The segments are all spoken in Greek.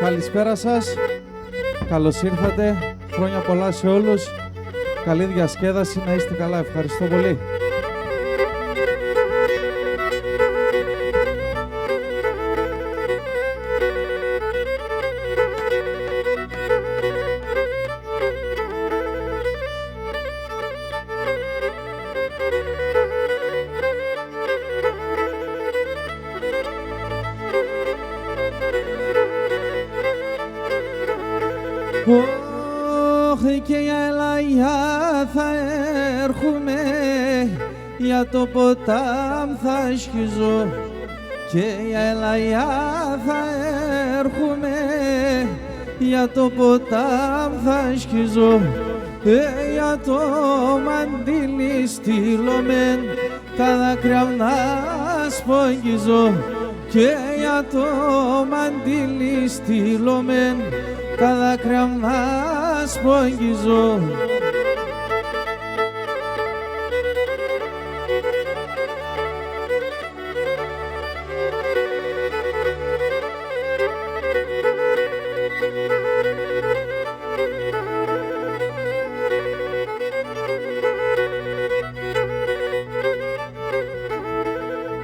Καλησπέρα σας, καλώς ήρθατε, χρόνια πολλά σε όλους, καλή διασκέδαση, να είστε καλά, ευχαριστώ πολύ. Όχι και για ελαγιά θα έρχομαι, για το ποτάμ θα σκιζώ και για ελαγιά θα έρχομαι, για το ποτάμ θα σκιζώ για το μαντίλι στείλωμεν τα δάκρυα να σπογγιζώ και για το μαντίλι στείλωμεν τα δάκρυα να σπογγιζώ.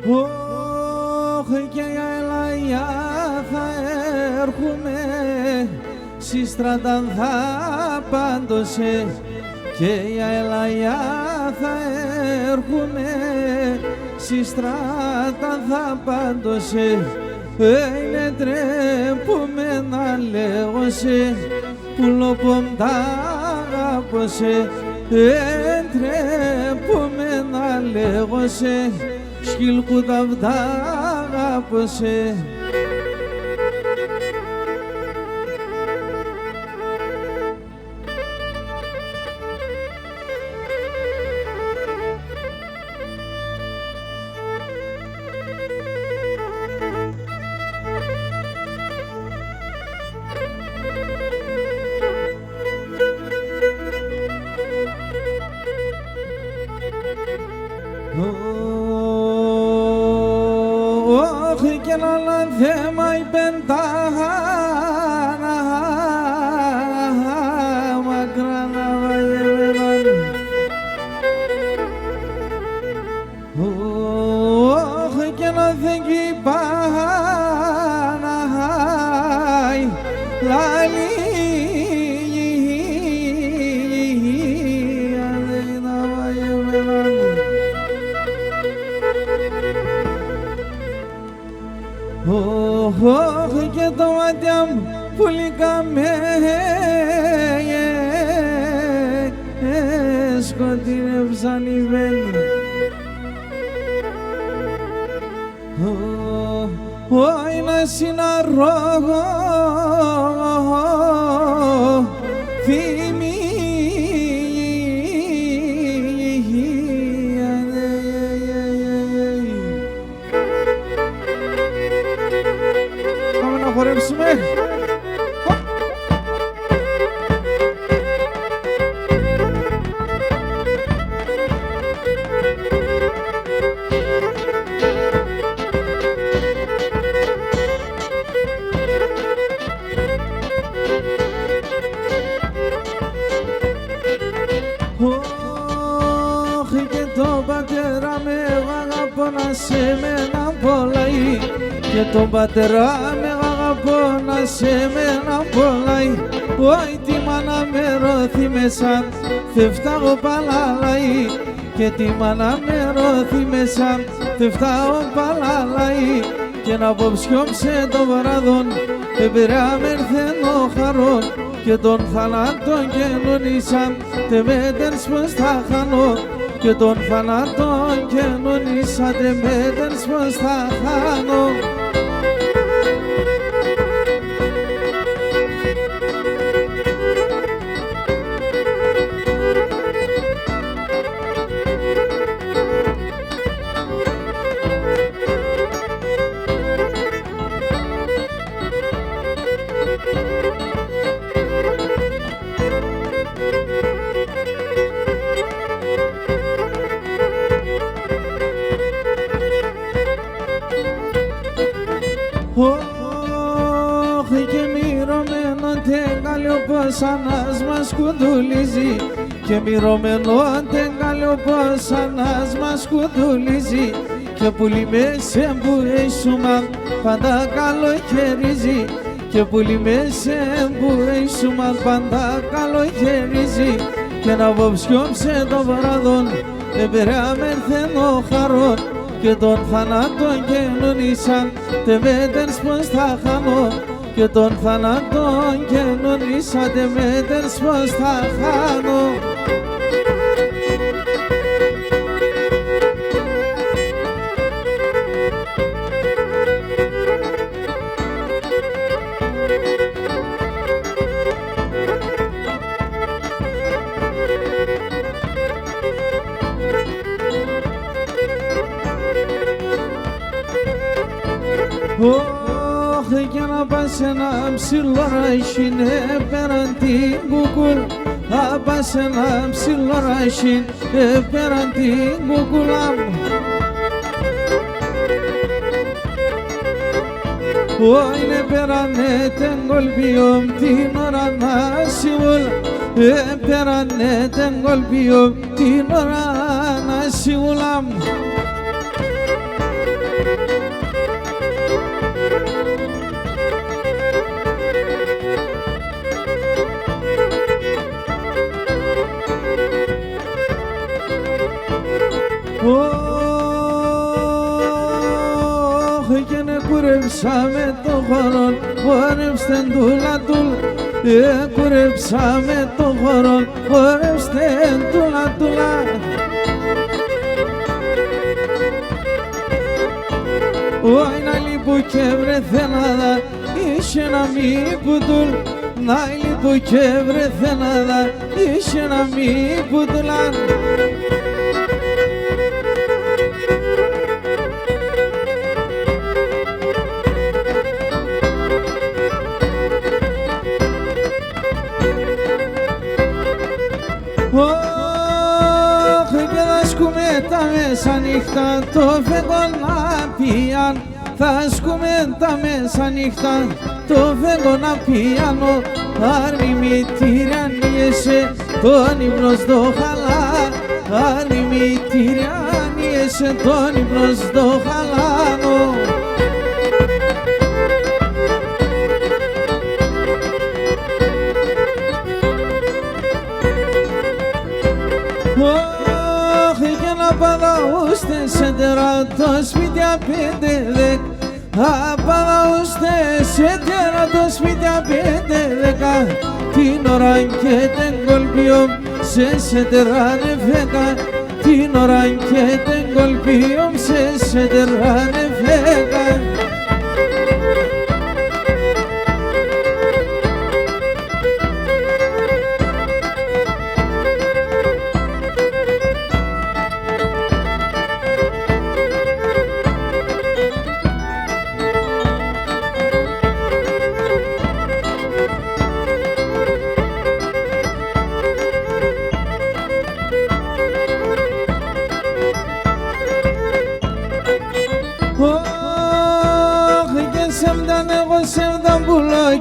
Όχι και για ελαγιά θα έρχομαι, σύστραταν θα πάντωσε και για ελαγιά θα έρχομαι, σύστραταν θα πάντωσε. Είναι τρέπουμε να λέγωσε, πουλοπομ τα αγάπωσε, τρέπουμε να λέγωσε, σκυλκούτα τα αγάπωσε. Όχι και να θέμα η πεντάχα μακρά να βαγεύαν. Όχι και να θεγγεί πάχαναχάι λαλί όχι και το μάτια μου πουλικαμε σκοτεινεύσαν οι βέλοι. Όχι να συναρρώ θυμή. Πάμε να χορέψουμε. Όχι και τον πατέρα με αγαπώ να σε μένα πολλαεί, και τον πατέρα με αγαπώ να σε μένα πολλαεί. Όχι τη μάνα με ρώθη μεσάν θε φτάγω παλαλαεί, και τη μάνα με ρώθη μεσάν θε φτάγω παλαλαεί. Και να αποψιόμψε το βράδον επειρά με έρθενο χαρόν, και τον θανάτων καινονίσαν τε μέτεν σπος θα χάνω, και τον θανάτων καινονίσαν τε μέτεν σπος θα χάνω. Όχι και μη πως ανάς μας κουντουλίζει και μυρωμένο τεγκαλιό πως ανάς μας κουντουλίζει και πουλί με σε μπουέσουμα πάντα καλοκαιρίζει και πουλί με σε μπουέσουμα πάντα καλοκαιρίζει και να βοψιόψε το βράδον εμπεράμερθεν ο χαρόν και τον θανάτων καινονίσαν τεμέτερς πως θα χάνω και τον θανάτων καινονίσαν τεμέτερς πως θα χάνω. Όχι και να πας ένα ψηλό ράσιν πέραν την κουκούλ θα πας ένα ψηλό ράσιν πέραν την κουκούλα μου. Είναι πέρανε τεν κολπιόμ την ώρα να σιβούλ πέρανε τεν κολπιόμ την ώρα να σιβούλα μου. Όχι και να κουρέψαμε το χώρο, χορεύστεν τούλα τούλ. Κουρέψαμε το χώρο, χορεύστεν τούλα τούλα. Ωι να λείπου και βρεθέναδα, είσαι να μη πουτούλ. Να λείπου και βρεθέναδα, είσαι να μη πουτούλαν. Όχι και θα σκούμε τα μεσανύχτα το φεγγό να πιάν. Θα σκούμε τα μεσανύχτα το φεγγό να πιάνω. Άρμη μητήριανιέσαι τον ύπνο στο χαλά. Άρμη μητήριανιέσαι τον ύπνο στο χαλάνο. Όχι και να παδαούστε σε τερά το σπίτι απέντε απαδαούστε σε τερά το σπίτι απέντε την ώρα και τεν κολπιό σε τεράνε φέκα την ώρα και τεν κολπιό σε τεράνε φέκα.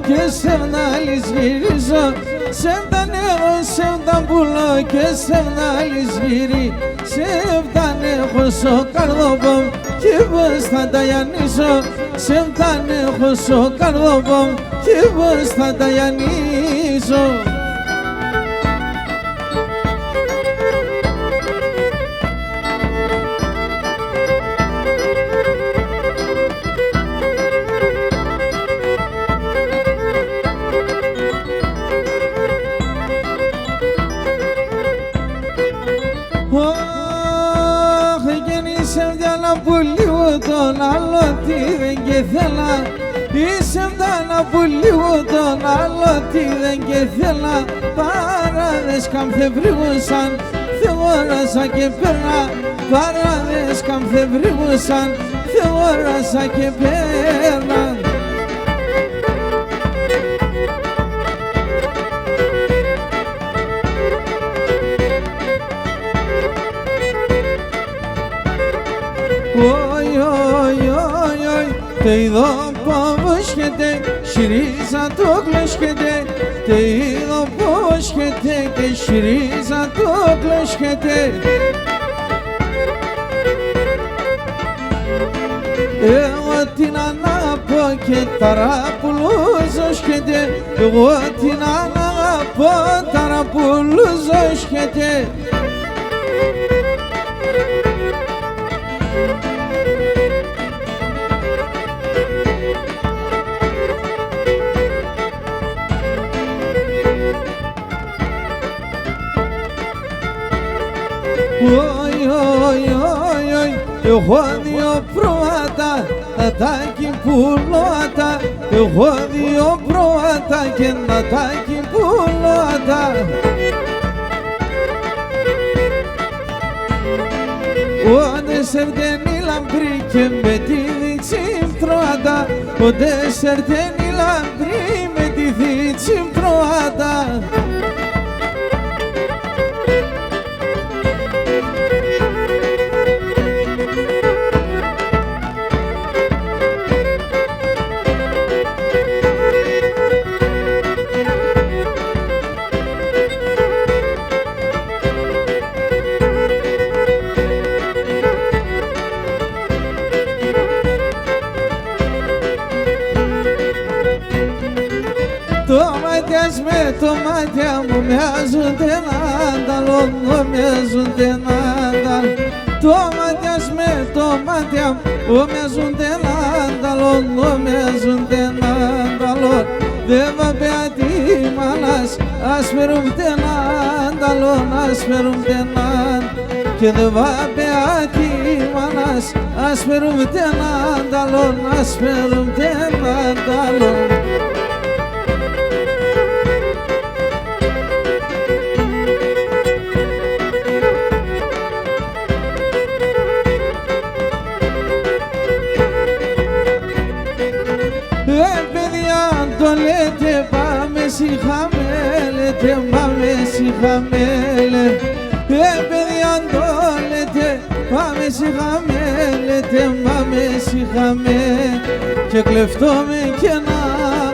Και σε βγάλεις γυρίζω, σε φτανέχω, σε φταμπουλώ και σε βγάλεις γυρί. Σε φτανέχω στο καρδόπομ και πως θα τα γιαννήσω. Σε φτανέχω στο καρδόπομ και πως θα τα γιαννήσω. Όχι γεννήσε μ' που λίγο τον άλλο τι δεν και θέλα. Είσαι μ' που λίγο τον άλλο τι δεν και θέλα. Παράδες καμθευρίγουσαν, θεόρασα και πέρα. Παράδες καμθευρίγουσαν, θεόρασα και πέρα. Te είδω που βρίσκεται, σιρίζα το κλέσκεται. Te είδω που βρίσκεται και σιρίζα το κλέσκεται. Εγώ την αναπώ και ταραπουλούζοσκεται. Εγώ την αναπώ ταραπουλούζοσκεται. Έχω δύο πρόβατα, τατάκι πουλώτα. Έχω δύο πρόβατα και τατάκι πουλώτα. Ο ντεσερτένι λαμπρή και με τη δίτσι τρώτα. Ο ντεσερτένι λαμπρή με τη δίτσι τρώτα. Το μάτια μου μοιάζονται νάνταλο, μοιάζονται νάνταλο. Το μάτια με το μάτια μου μοιάζονται νάνταλο, μοιάζονται νάνταλο. Δεν va bea τη μάνας, ας φέρουμε νάνταλο, ας φέρουμε νάνταλο. Και δεν va bea τη μάνας, ας φέρουμε νάνταλο, ας φέρουμε νάνταλο. Σιχαμέλετε, πάμε σιχαμέλε. Παιδιά αν το λέτε, πάμε σιχαμέλετε, πάμε σιχαμέ. Και κλεφτόμαι κι ένα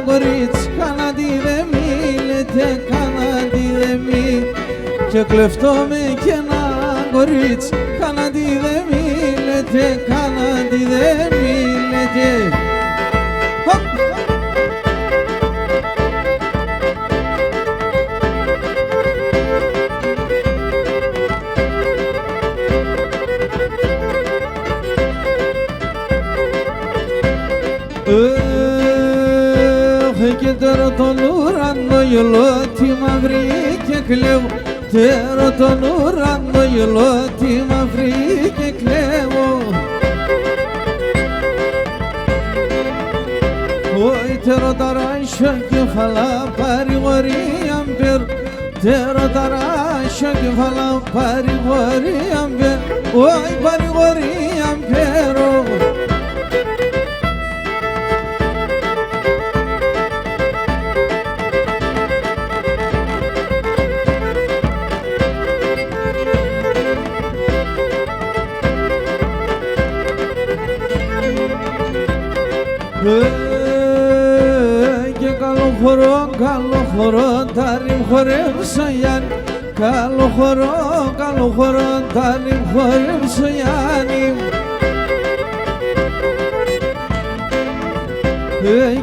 κορίτσι, κανέντι δε μίλετε, κανέντι δε μίλετε. Και κλεφτόμαι κι ένα κορίτσι, κανέντι δε μίλετε, κανέντι δε μίλετε. Και τώρα τον ουρανό γελώ τη μαύρη και κλαίω. Τώρα τον ουρανό γελώ τη μαύρη και κλαίω. Όχι τώρα ταράσιο κεφαλά παρηγορεί αμπέρ. Τώρα ταράσιο κεφαλά παρηγορεί αμπέρ. Όχι παρηγορεί αμπέρο. Και καλό χορό, τα ρημ χορεύσω Γιάννη. Καλό χορό, τα ρημ χορεύσω Γιάννη.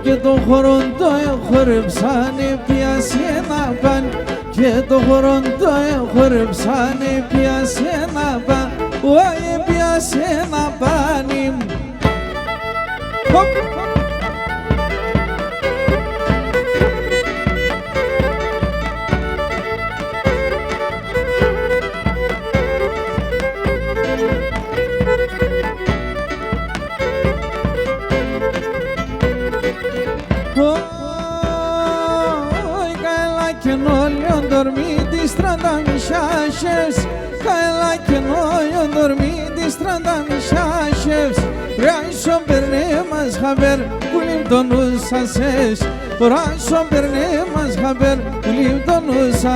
Και το χορό το χορεύσανε πιάσει ένα παν. Και το χορό το χορεύσανε πιάσει ένα παν. Όχι πιάσει ένα πάνι. Dormitis trandamișașes, ca la chenoio dormitis trandamișașes. Rașo bernemas haber, kulim donusa ses. Rașo bernemas haber, kulim donusa.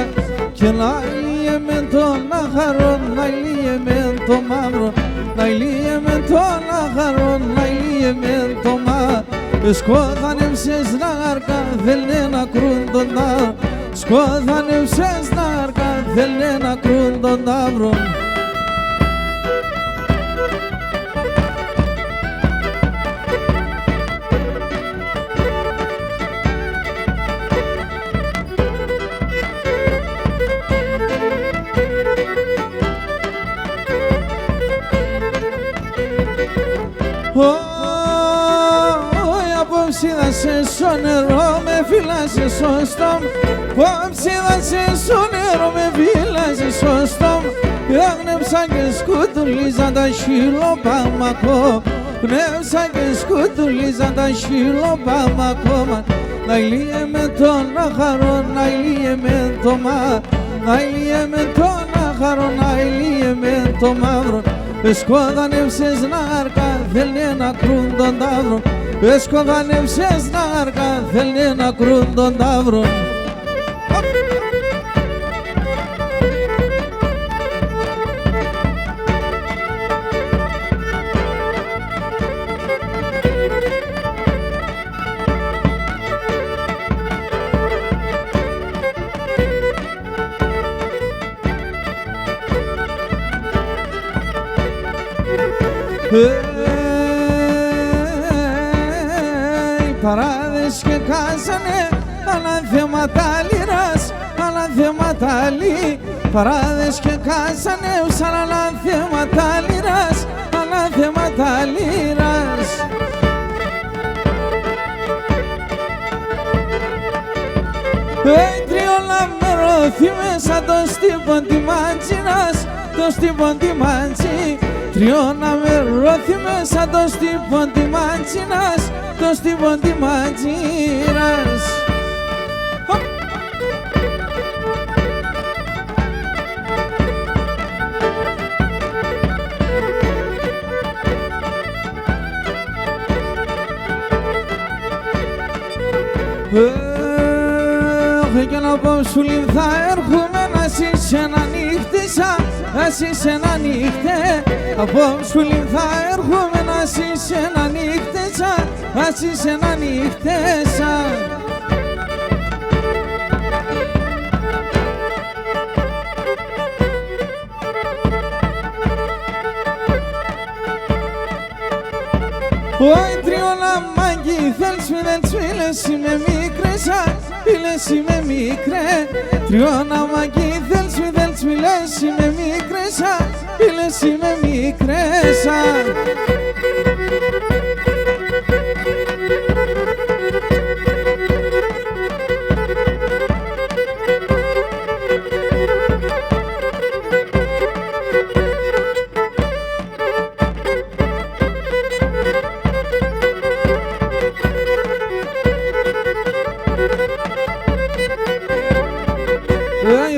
Ke la elemento naharon, na elemento mamro. Nailiye men tola haron, nailiye men toma Skodan evses narka, velne na krundona Skodan evses narka, velne na krundona vron Απόψε σε στο νερό με φύλασε στο στόμα Απόψε στο νερό με φύλασε στο στόμα Πνεύσα και σκούτουλίζαν τα χιλοπάμακο Πνεύσα και σκούτουλίζαν τα χιλοπάμακο Να ηλίε με τον αχαρό, να ηλίε με το μα Να ηλίε με τον αχαρό, να ηλίε με το μαύρο Σκόδανευσες νάρκα, θέλει να κρούν τον ταύρο Σκόδανευσες νάρκα, θέλει να κρούν τον ταύρο Παράδες και κάσανε αναθέματα λιράς, αναθέματα λι Παράδες και κάσανε σαν αναθέματα λιράς, αναθέματα λιράς Τριόλα με ρώθη μέσα το στύπον τη μάντσινας, το στύπον τη μάντσι Τριώνα με ρώθη μέσα το στύπον τη μάντσινας, το στύπον τη μάντσινας Και να πω σου λέει θα έρχομαι να ζεις ένα νύχτησα Να ζεις ένα νύχτε Απόψου λέει θα έρχομαι να ζεις ένα νύχτησα Να ζεις ένα νύχτεσα Όι τριόλα μάγκη θέλεις μη δεν τσβίλες είμαι μικρέσα Πήλες είμαι μικρέ Τριώνα μάγκη θέλεις μη δεν τσβίλες είμαι μικρέσα Πήλες είμαι μικρέσα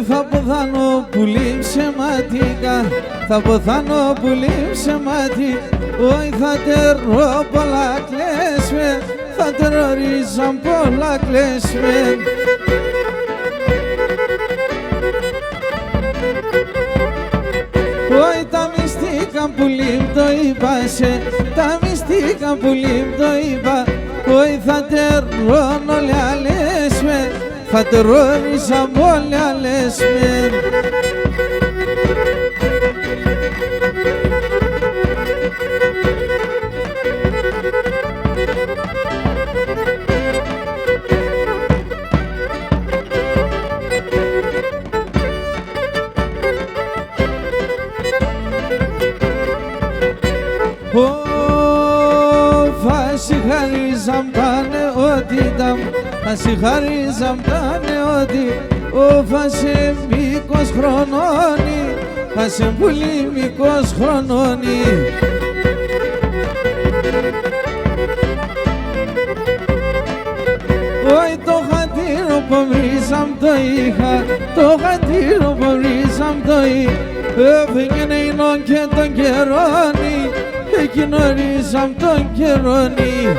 Θα ποθάνω πουλί ψεματικά Θα ποθάνω πουλί ψεματικά Όχι θα τερώ πολλά κλαίσμε Θα τερορίζαν πολλά κλαίσμε Όχι τα μυστικά πουλί το είπα σε Τα μυστικά πουλί το είπα Όχι θα τερώνω λιαλέσμε Θα τερόριζαν όλοι άλλες μεν Φασιχαρίζαν πάνε ότι ήταν Φασιχαρίζαν πάνε ότι ο φάσε μήκος χρονώνει Φάσε πολύ μήκος χρονώνει Όχι το χατήρο που βρίζαμ το είχα Το χατήρο που βρίζαμ το είχα Έφυγε νεϊνόν και τον καιρώνει Εκείνο ρίζαμ τον καιρώνει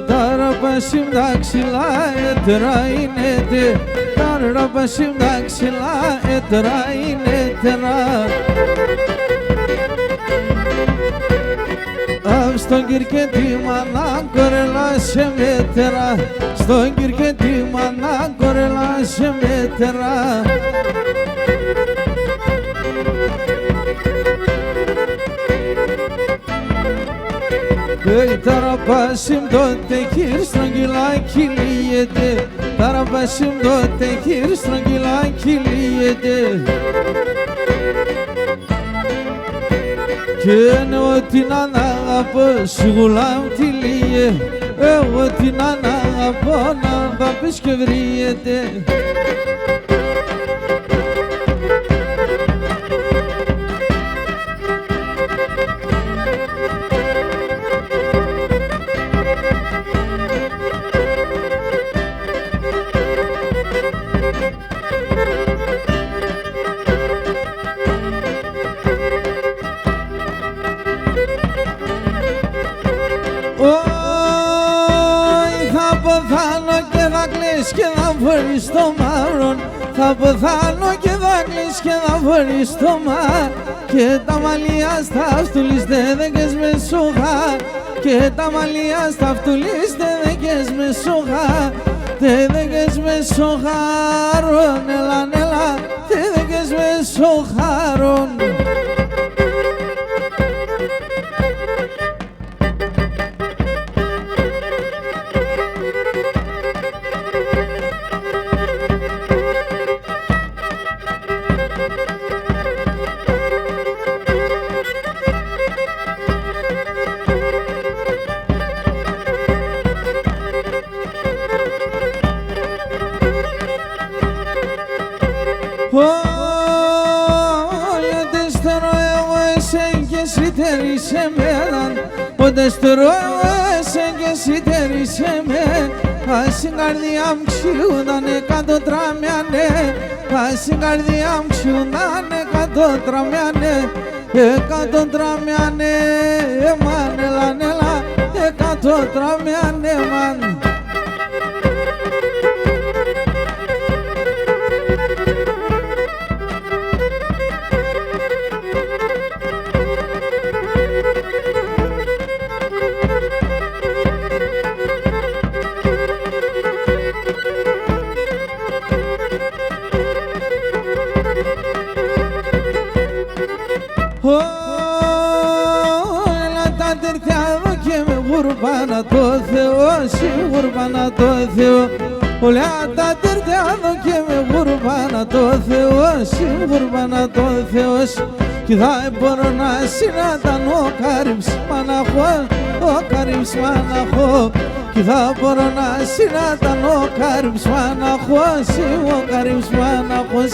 Τώρα πασίμ τα ξυλά έτερα είναι τε. Τώρα πασίμ τα ξυλά έτερα είναι τέρα. Στον κυρκέ τη μάνα κορελά σε μέτερα. Στον κυρκέ τη μάνα κορελά σε μέτερα. Ταραπάσιμ τότε κύρ στρογγυλάκι λύεται. Ταραπάσιμ τότε κύρ στρογγυλάκι λύεται. Και εγώ την αναγαπώ σιγουλά μου τη λύε. Εγώ την αναγαπώ να θα πεις και βρίσκεται. Και θα φορείς το μάρον. Θα πεθάνω και θα κλείς και θα φορείς το μάρον. Και τα μαλλιά στα αυτουλίστε δεκες με σουχά. Και τα μαλλιά στα αυτουλίστε δεκες με σουχά. Τε δεκες με σοχάρον. Έλα, έλα, τε δεκες με σοχάρον. Τέρισε με πότε στρώσε και εσύ τέρισε με. Ας η καρδιά μου ξιούνταν 100 τραμιάνε. Ας η καρδιά μου ξιούνταν 100 τραμιάνε. 100 τραμιάνε μαν, έλα, έλα, 100 τραμιάνε μαν. Έλα τα τερτιά εδώ και με γουρμπάνα το Θεό, σιγουρμπάνα το Θεό. Όλα τα τερτιά εδώ και με γουρμπάνα το Θεό, σιγουρμπάνα το Θεό. Κι θα μπορώ να συναντάν ο Καρύμς μαναχώ, ο Καρύμς μαναχώ. Κι θα μπορώ να συναντάν ο Καρύμς μαναχώ, ο Καρύμς μαναχώ.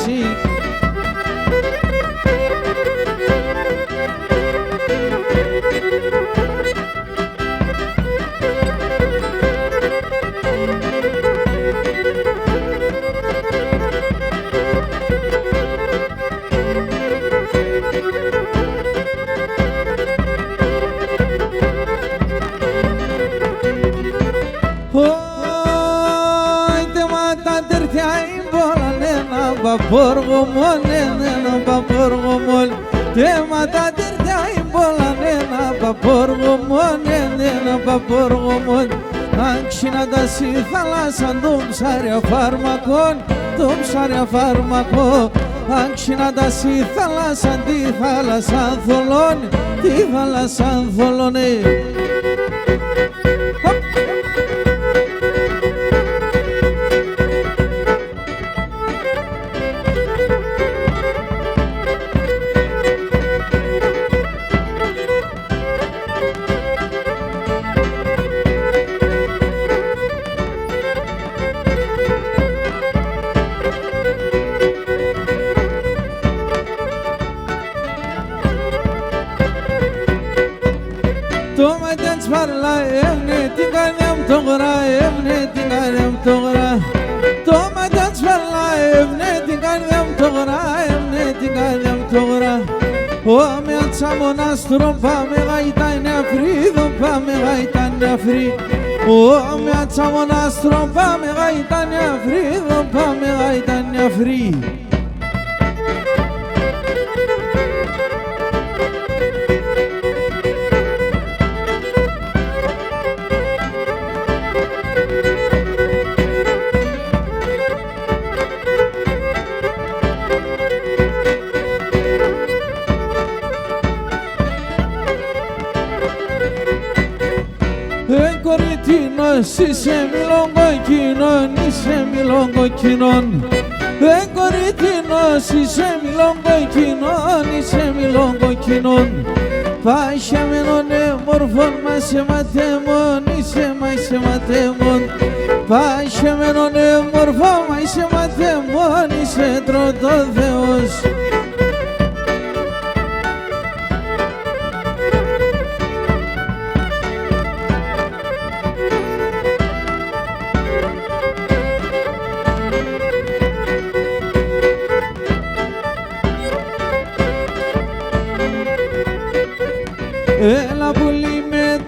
Παπόργομον, ένα παπόργομον. Και ματά τερτιά εμπόλαν ένα παπόργομον, ένα παπόργομον. Αν ξυναντάς η θάλασσα το ψάρια φάρμακον, το ψάρια φάρμακο. Αν ξυναντάς η θάλασσα τη θάλασσα θολών, τη θάλασσα θολών. Το μάτια της παρλά έμνε την καρδιά μου το γρά, έμνε την καρδιά μου το γρά. Το μάτια της παρλά έμνε την καρδιά μου το γρά, έμνε την καρδιά μου το γρά. Ω με ατσά μονάστρο πάμε γαϊτά είναι αφρίδο, πάμε γαϊτά είναι αφρί. μια τσαμονάστρο πάμε γαϊτάνια φρύδο, πάμε γαϊτάνια φρύ. Κοριτίνος είσαι μιλογκοκκίνον, είσαι μιλογκοκκίνον. Κοριτίνος είσαι μιλογκοκκίνον, είσαι μιλογκοκκίνον. Πασιαμένον μορφών μας σε ματέμον, είσαι μα είσαι ματέμον. Πασιαμένον μορφών μας σε ματέμον, είσαι τρώτο Θεός. Έλα πουλί με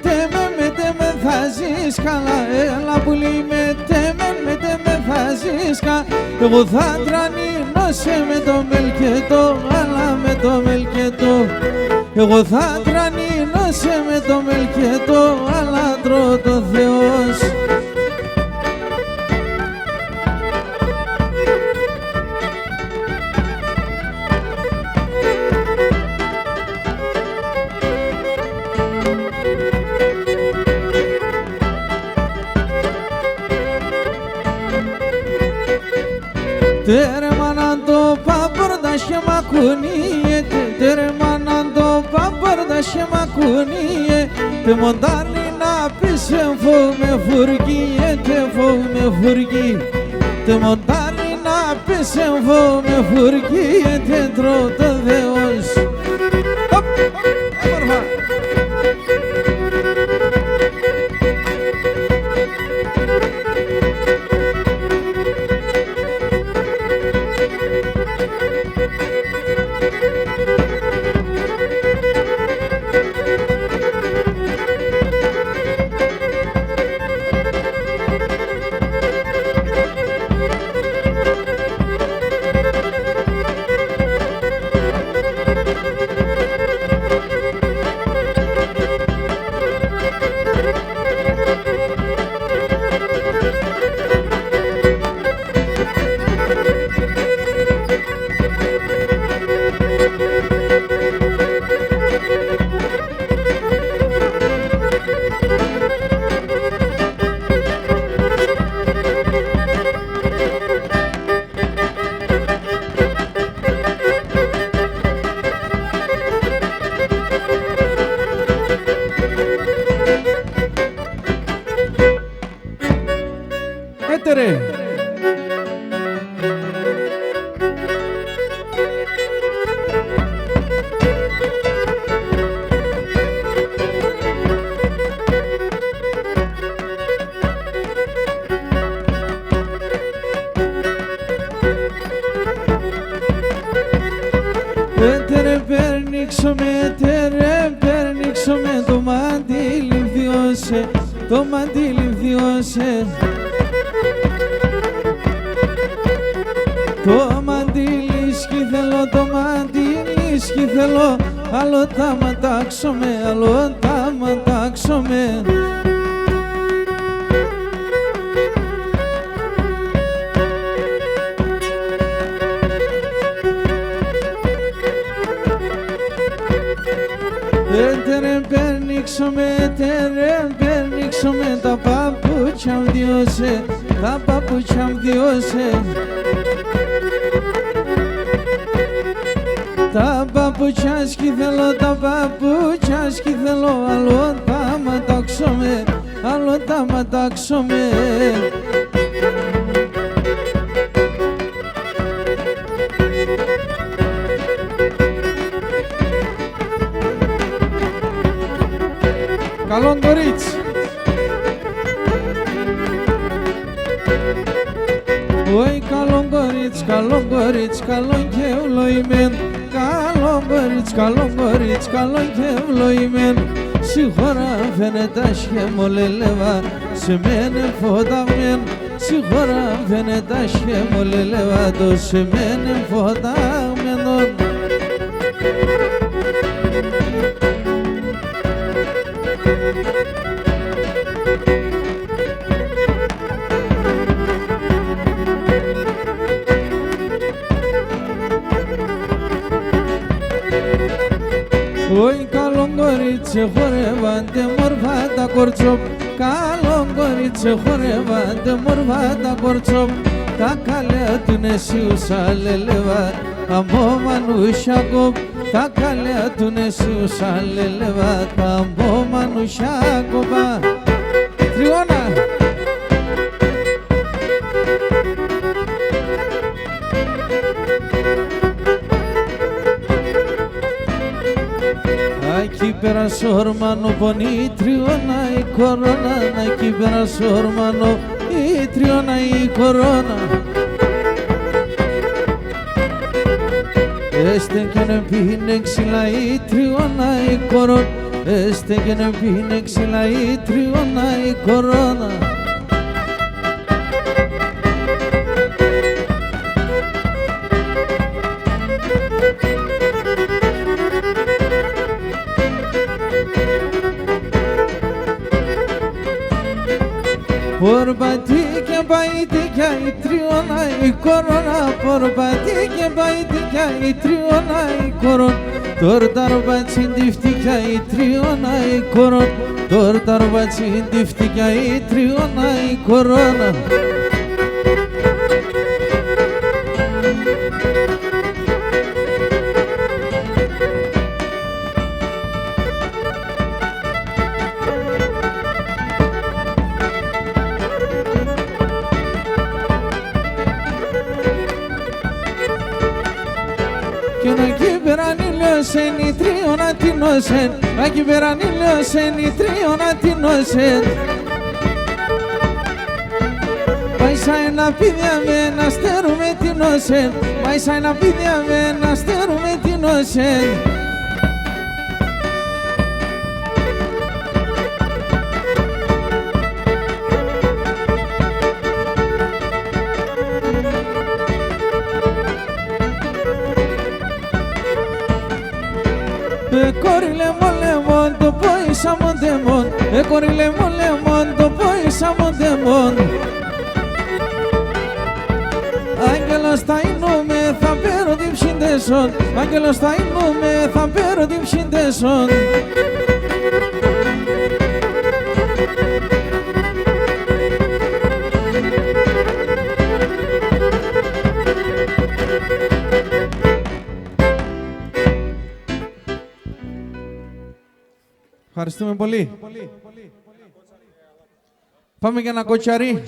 θα ζεις καλά. Έλα πουλί με θα ζεις καλά. Εγώ θα τρανίνωσαι με το μελκετό, αλλά με το μελκετό. Εγώ θα τρανίνωσαι με το μελκετό, αλλά τρώτο Θεός. Termanando paparda shemakuniye, termanando paparda shemakuniye. Te montarni na pisem fou me furgiye, te fou me furgi. Te montarni na pisem fou me furgiye, te trota Deus. Hop, hop, Περνήξομαι το μαντήλι βιώσε, το μαντήλι βιώσε. Το μαντήλι σκυθελώ, το μαντήλι σκυθελώ. Άλλο τα ματάξομαι, άλλο τα ματάξομαι. Περνήξομαι τα παπούτσια μου διώσε, τα παπούτσια μου διώσε. Τα παπούτσια σκυθελώ, τα παπούτσια σκυθελώ. Άλλο τα ματάξομαι, άλλο τα ματάξομαι. Καλό κορίτσι. Ωι καλό κορίτσι, καλό κορίτσι, καλό και ευλογημένο. Καλό κορίτσι, καλό κορίτσι, καλό και ευλογημένο. Συγχώρα φαίνεται άσχημο λελεύα, σημαίνει φωταγμένο, συγχωρά φαίνεται ασχέμο λελεβάτο, σημαίνει φωταγμένο. Oi, καλό κορίτσι χορεύαντε μορφά τα κορτσόπ, καλό κορίτσι χορεύαντε μορφά τα κορτσόπ, τα καλέα του νεσίουσα λελεβά, αμπό μανούσια κοπ, τα καλέα του νεσίουσα λελεβά, αμπό μανούσια κοπά. Τριώνα! Aquí πέρασε ορμάνο πονή τριώνα η κορώνα, εκεί πέρασε ορμάνο η τριώνα η κορώνα. Έστε και να πίνε ξυλά η τριώνα η κορώνα, έστε και να πίνε ξυλά η τριώνα η κορώνα. Πορπατήκε παϊτήκια η τριώνα η κορώνα, πορπατήκε παϊτήκια η τριώνα η κορώνα, τόρτα τσιντιφτήκια η τριώνα η κορώνα, τόρτα τσιντιφτήκια η τριώνα η κορώνα. Η τρίωνα την όσεν, ακι περάνει λιώσεν η τρίωνα την όσεν. Πάει σαν ένα πίδια με ένα στέρουμε την όσεν, πάει σαν ένα πίδια με ένα στέρουμε την όσεν. Κοριλεμόν το πόησα μοντεμόν, κοριλεμόν το πόησα μοντεμόν. Άγγελος θα είνουμε, θα πέρω την ψυντεσόν, άγγελος θα είνουμε, θα πέρω την ψυντεσόν. Ευχαριστούμε πολύ. Πάμε για ένα κοτσαρί.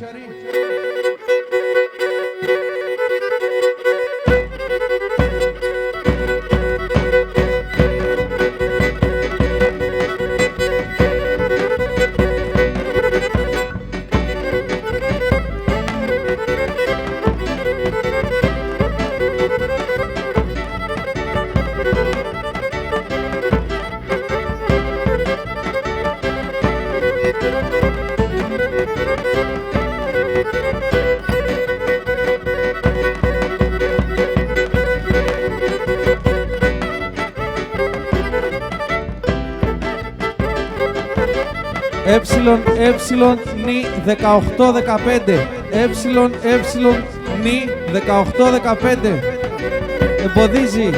νι 18-15, νι 18-15, εμποδίζει.